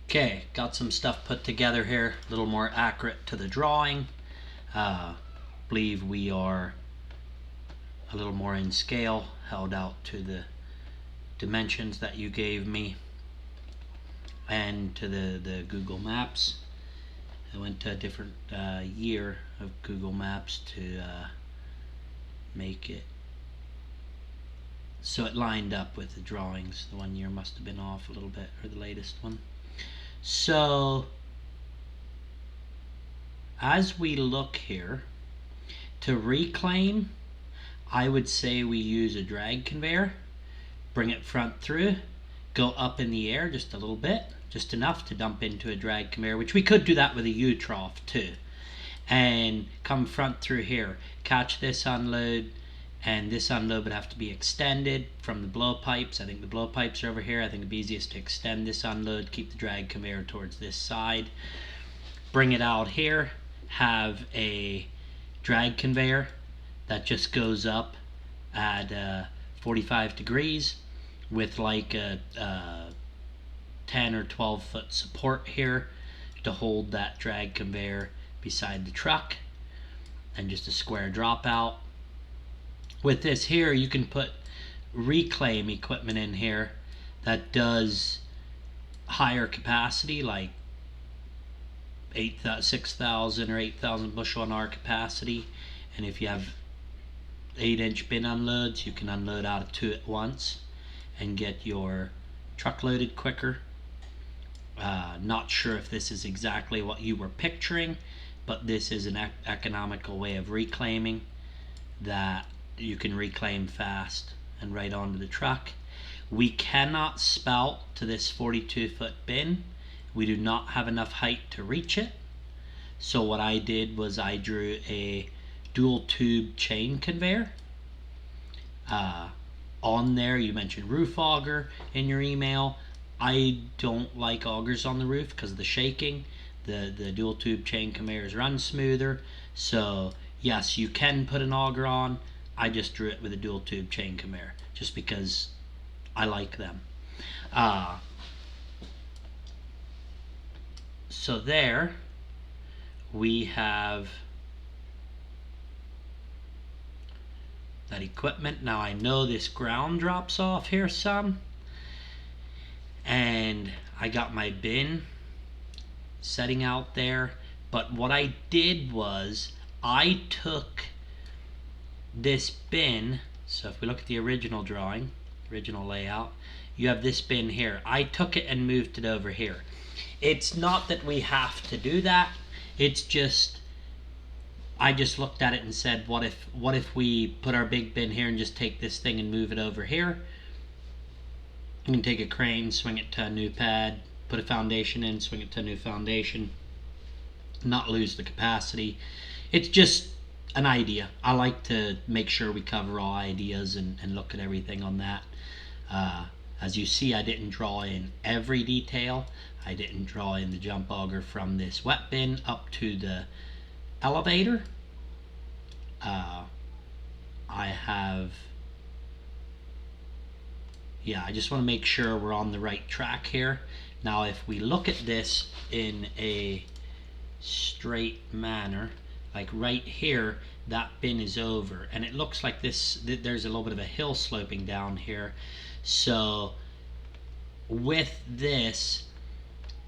Okay, got some stuff put together here, a little more accurate to the drawing. Believe we are a little more in scale, held out to the dimensions that you gave me and to the Google Maps. I went to a different year of Google Maps to make it so it lined up with the drawings. The one year must have been off a little bit, or the latest one. So as we look here, to reclaim, I would say we use a drag conveyor, bring it front through, go up in the air just a little bit, just enough to dump into a drag conveyor, which we could do that with a U-trough too, and come front through here, catch this unload, and this unload would have to be extended from the blow pipes. I think the blow pipes are over here. I think it'd be easiest to extend this unload, keep the drag conveyor towards this side, bring it out here, have a drag conveyor that just goes up at 45 degrees with like a 10 or 12 foot support here to hold that drag conveyor beside the truck, and just a square dropout. With this here, you can put reclaim equipment in here that does higher capacity, like 6,000 or 8,000 bushel an hour capacity, and if you have 8-inch bin unloads, you can unload out of 2 at once and get your truck loaded quicker. Not sure if this is exactly what you were picturing, but this is an economical way of reclaiming that you can reclaim fast and right onto the truck. We cannot spout to this 42-foot bin. We do not have enough height to reach it. So what I did was I drew a dual tube chain conveyor. On there, you mentioned roof auger in your email. I don't like augers on the roof because of the shaking. The dual tube chain conveyors run smoother. So yes, you can put an auger on. I just drew it with a dual tube chain conveyor just because I like them. So there we have that equipment. Now I know this ground drops off here some, and I got my bin setting out there, but what I did was I took this bin. So if we look at the original drawing, original layout, you have this bin here. I took it and moved it over here. It's not that we have to do that, it's just I just looked at it and said, what if we put our big bin here and just take this thing and move it over here? You can take a crane, swing it to a new pad, put a foundation in, swing it to a new foundation, not lose the capacity. It's just an idea. I like to make sure we cover all ideas and look at everything on that. As you see, I didn't draw in every detail. I didn't draw in the jump auger from this wet bin up to the elevator. I just want to make sure we're on the right track here. Now if we look at this in a straight manner, like right here, that bin is over, and it looks like there's a little bit of a hill sloping down here. So with this,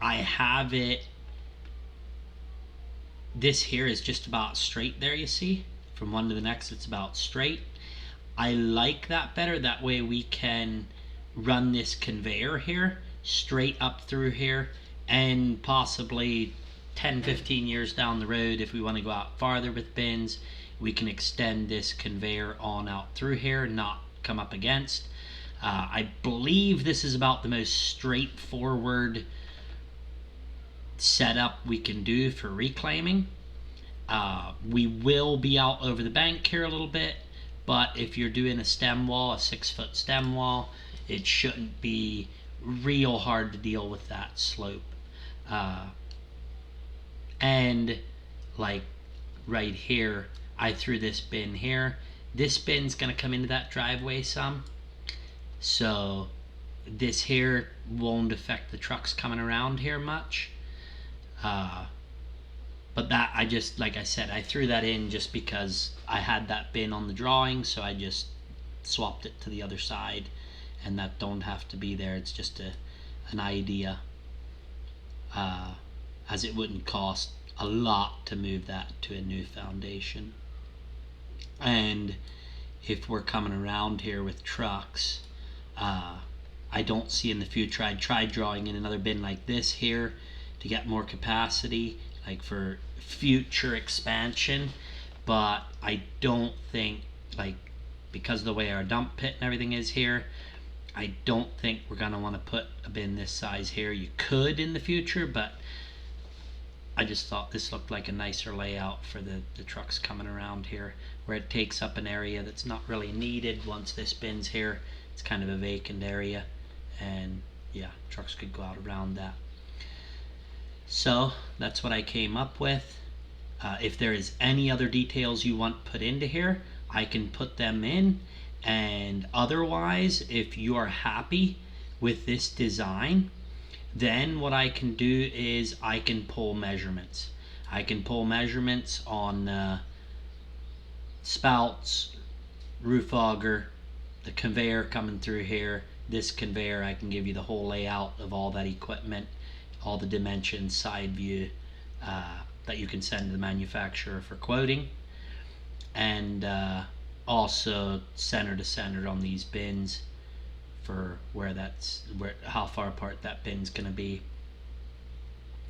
I have it, this here is just about straight there, you see? From one to the next, it's about straight. I like that better. That way we can run this conveyor here straight up through here, and possibly 10-15 years down the road, if we want to go out farther with bins, we can extend this conveyor on out through here, not come up against. I believe this is about the most straightforward setup we can do for reclaiming. We will be out over the bank here a little bit, but if you're doing a stem wall, a 6-foot stem wall, it shouldn't be real hard to deal with that slope. And like right here, I threw this bin here. This bin's gonna come into that driveway some, so this here won't affect the trucks coming around here much. But that, I just, like I said, I threw that in just because I had that bin on the drawing, so I just swapped it to the other side, and that don't have to be there. It's just an idea, as it wouldn't cost a lot to move that to a new foundation. And if we're coming around here with trucks, I don't see in the future, I'd try drawing in another bin like this here to get more capacity, like for future expansion. But I don't think, like, because of the way our dump pit and everything is here, I don't think we're going to want to put a bin this size here. You could in the future, but I just thought this looked like a nicer layout for the trucks coming around here, where it takes up an area that's not really needed. Once this bin's here, it's kind of a vacant area, and yeah, trucks could go out around that. So that's what I came up with. If there is any other details you want put into here, I can put them in. And otherwise, if you are happy with this design, then what I can do is I can pull measurements. I can pull measurements on spouts, roof auger, the conveyor coming through here. This conveyor, I can give you the whole layout of all that equipment, all the dimensions, side view, that you can send to the manufacturer for quoting. And also center to center on these bins for how far apart that bin's gonna be.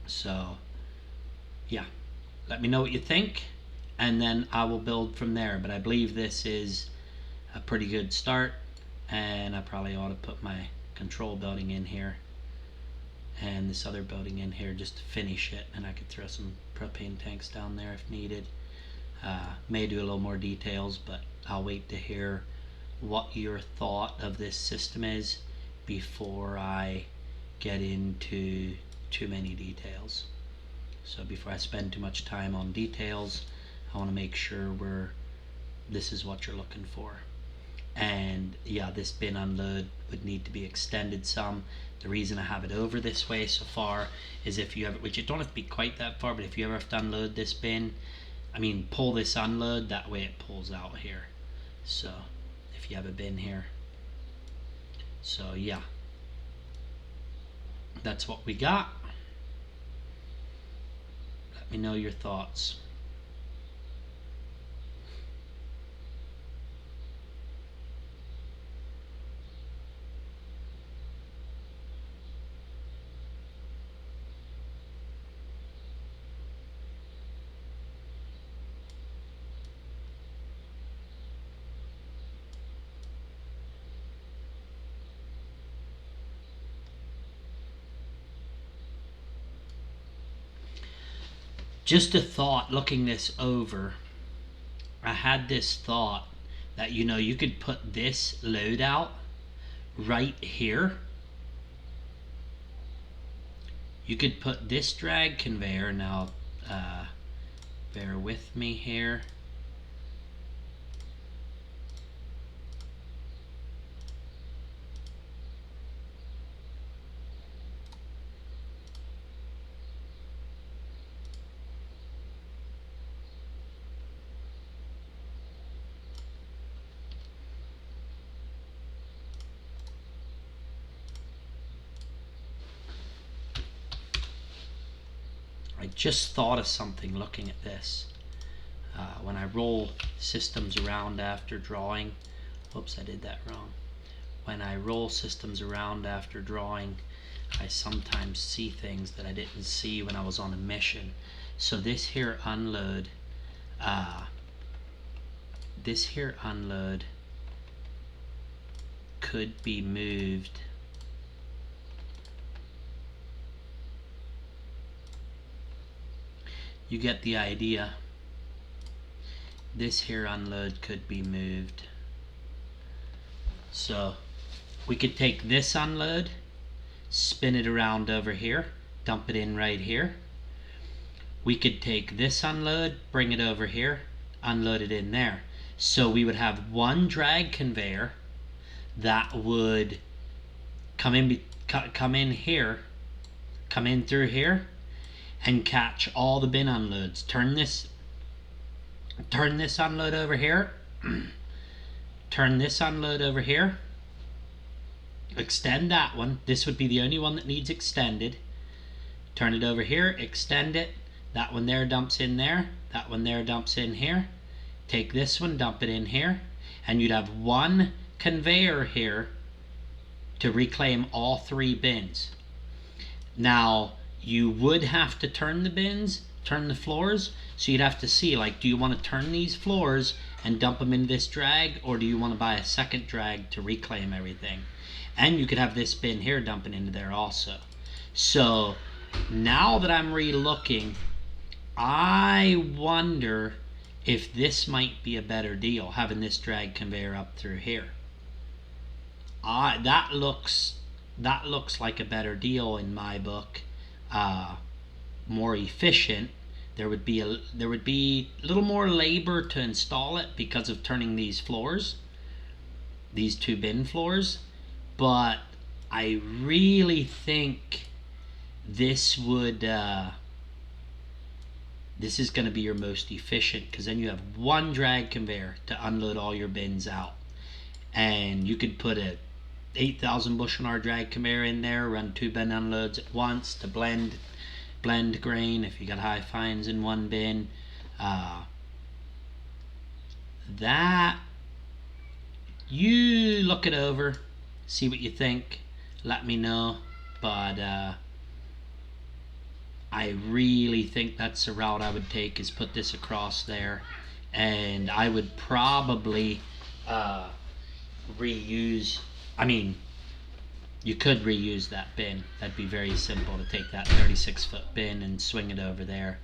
So yeah, let me know what you think, and then I will build from there. But I believe this is a pretty good start, and I probably ought to put my control building in here and this other building in here just to finish it, and I could throw some propane tanks down there if needed. May do a little more details, but I'll wait to hear what your thought of this system is before I get into too many details. So before I spend too much time on details, I want to make sure this is what you're looking for. And yeah, this bin unload would need to be extended some. The reason I have it over this way so far is if you ever, which you don't have to be quite that far, but if you ever have to unload this bin, pull this unload, that way it pulls out here. So if you have a bin here. So yeah, that's what we got. Let me know your thoughts. Just a thought looking this over. I had this thought that you could put this loadout right here. You could put this drag conveyor, now bear with me here. I just thought of something looking at this. When I roll systems around after drawing, oops, I did that wrong. When I roll systems around after drawing, I sometimes see things that I didn't see when I was on a mission. So this here unload, could be moved you get the idea. This here unload could be moved. So we could take this unload, spin it around over here, dump it in right here. We could take this unload, bring it over here, unload it in there. So we would have one drag conveyor that would come in here, come in through here, and catch all the bin unloads. Turn this unload over here, turn this unload over here, extend that one. This would be the only one that needs extended. Turn it over here, extend it. That one there dumps in there, that one there dumps in here. Take this one, dump it in here, and you'd have one conveyor here to reclaim all 3 bins. Now, you would have to turn the bins, turn the floors, so you'd have to see, like, do you want to turn these floors and dump them into this drag, or do you want to buy a second drag to reclaim everything? And you could have this bin here dumping into there also. So, now that I'm re-looking, I wonder if this might be a better deal, having this drag conveyor up through here. That looks like a better deal in my book. More efficient. There would be a little more labor to install it because of turning these floors, these 2 bin floors, but I really think this would this is going to be your most efficient, because then you have one drag conveyor to unload all your bins out, and you could put a 8,000 bushel an hour drag conveyor in there, run 2 bin unloads at once to blend grain if you got high fines in one bin. That, you look it over, see what you think, let me know, but I really think that's the route I would take, is put this across there, and I would probably reuse, I mean, you could reuse that bin. That'd be very simple to take that 36-foot bin and swing it over there.